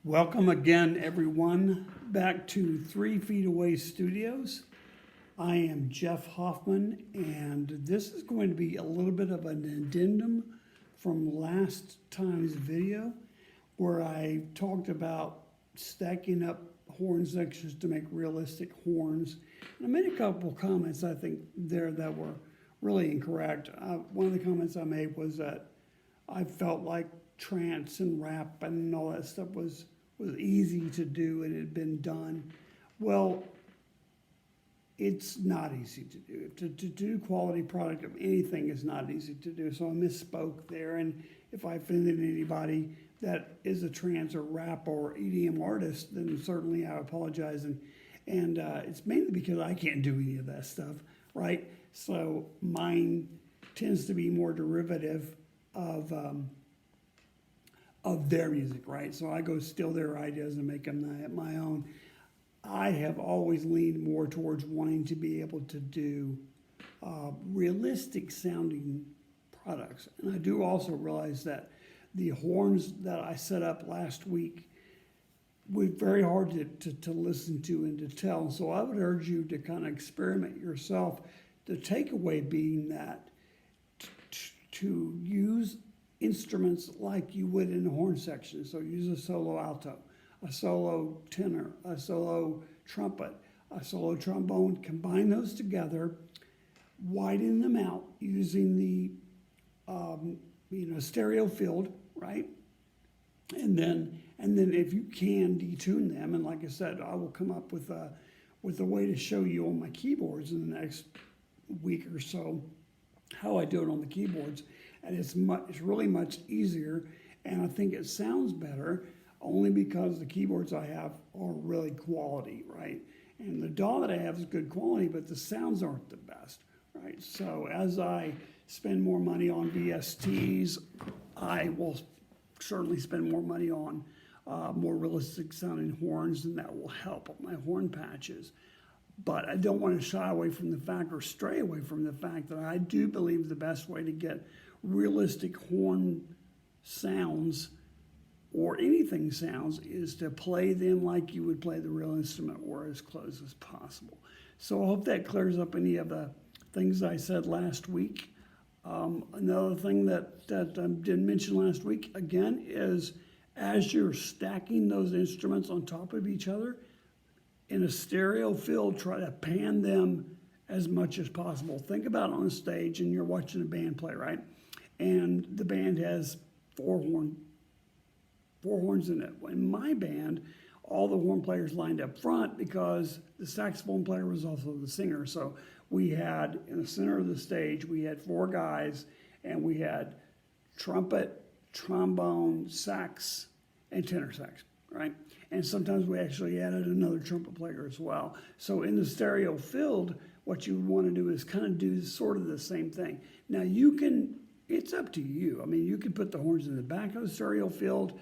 Welcome again, everyone, back to 3 Feet Away Studios. I am Jeff Hoffman, and this is going to be a little bit of an addendum from last time's video, where I talked about stacking up horn sections to make realistic horns. And I made a couple comments, I think, there that were really incorrect. One of the comments I made was that I felt like trance and rap and all that stuff was easy to do and it had been done. Well, it's not easy to do. To do quality product of anything is not easy to do. So I misspoke there. And if I offended anybody that is a trance or rap or EDM artist, then certainly I apologize. And it's mainly because I can't do any of that stuff, right? So mine tends to be more derivative of their music, right? So I go steal their ideas and make them my own. I have always leaned more towards wanting to be able to do realistic sounding products. And I do also realize that the horns that I set up last week were very hard to listen to and to tell. So I would urge you to kind of experiment yourself. The takeaway being that to use instruments like you would in a horn section. So use a solo alto, a solo tenor, a solo trumpet, a solo trombone. Combine those together, widen them out using the stereo field, right? And then if you can detune them, and like I said, I will come up with a way to show you on my keyboards in the next week or so how I do it on the keyboards. And it's really much easier, and I think it sounds better only because the keyboards I have are really quality, right? And the DAW that I have is good quality, but the sounds aren't the best, right? So as I spend more money on VSTs, I will certainly spend more money on more realistic sounding horns, and that will help my horn patches. But I don't want to shy away from the fact or stray away from the fact that I do believe the best way to get realistic horn sounds or anything sounds is to play them like you would play the real instrument or as close as possible. So I hope that clears up any of the things I said last week. Another thing that I didn't mention last week, again, is as you're stacking those instruments on top of each other, in a stereo field, try to pan them as much as possible. Think about on a stage and you're watching a band play, right? And the band has four horns in it. In my band, all the horn players lined up front because the saxophone player was also the singer. So we had, in the center of the stage, we had 4 guys, and we had trumpet, trombone, sax, and tenor sax, right? And sometimes we actually added another trumpet player as well. So in the stereo field, what you want to do is kind of do sort of the same thing. Now you can, it's up to you. I mean, you can put the horns in the back of the stereo field,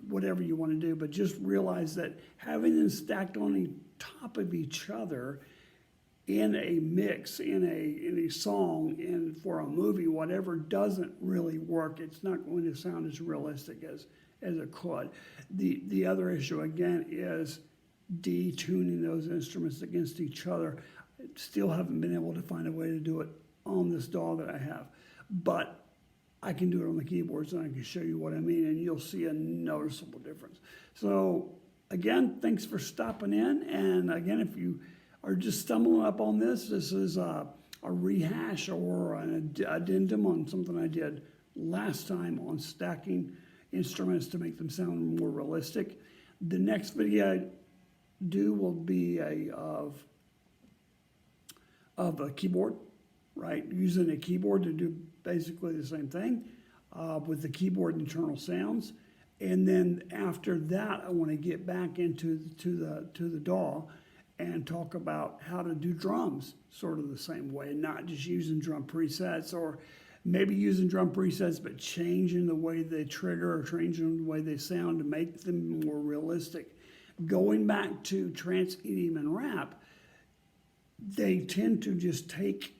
whatever you want to do, but just realize that having them stacked on the top of each other in a mix, in a song, and for a movie, whatever, doesn't really work. It's not going to sound as realistic as it could. The other issue, again, is detuning those instruments against each other. I still haven't been able to find a way to do it on this DAW that I have. But I can do it on the keyboards, and I can show you what I mean, and you'll see a noticeable difference. So, again, thanks for stopping in. And, again, if you are just stumbling up on this, this is a rehash or an addendum on something I did last time on stacking instruments to make them sound more realistic. The next video I do will be of a keyboard, right? Using a keyboard to do basically the same thing with the keyboard internal sounds. And then after that, I want to get back into the DAW and talk about how to do drums sort of the same way, not just using drum presets, or maybe using drum presets, but changing the way they trigger or changing the way they sound to make them more realistic. Going back to trance, EDM, and rap, they tend to just take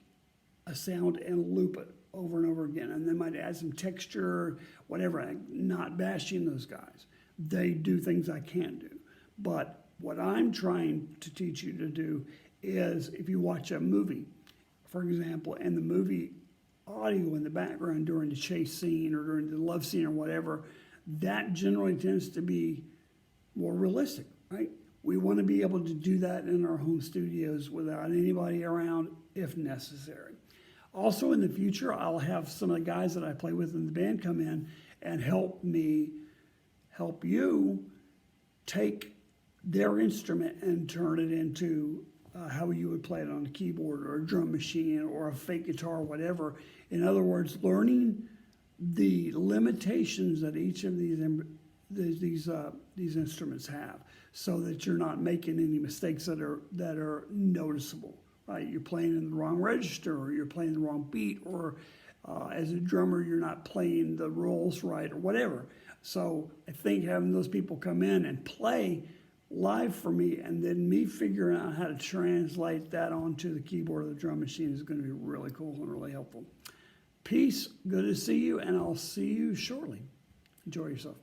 a sound and loop it over and over again, and they might add some texture, whatever. I'm not bashing those guys, they do things I can't do. But what I'm trying to teach you to do is if you watch a movie, for example, and the movie audio in the background during the chase scene or during the love scene or whatever, that generally tends to be more realistic, right? We want to be able to do that in our home studios without anybody around if necessary. Also in the future, I'll have some of the guys that I play with in the band come in and help you take their instrument and turn it into how you would play it on a keyboard or a drum machine or a fake guitar, whatever. In other words, learning the limitations that each of these instruments have, so that you're not making any mistakes that are noticeable. Right? You're playing in the wrong register, or you're playing the wrong beat, or as a drummer, you're not playing the rolls right, or whatever. So I think having those people come in and play live for me, and then me figuring out how to translate that onto the keyboard or the drum machine is going to be really cool and really helpful. Peace. Good to see you, and I'll see you shortly. Enjoy yourself.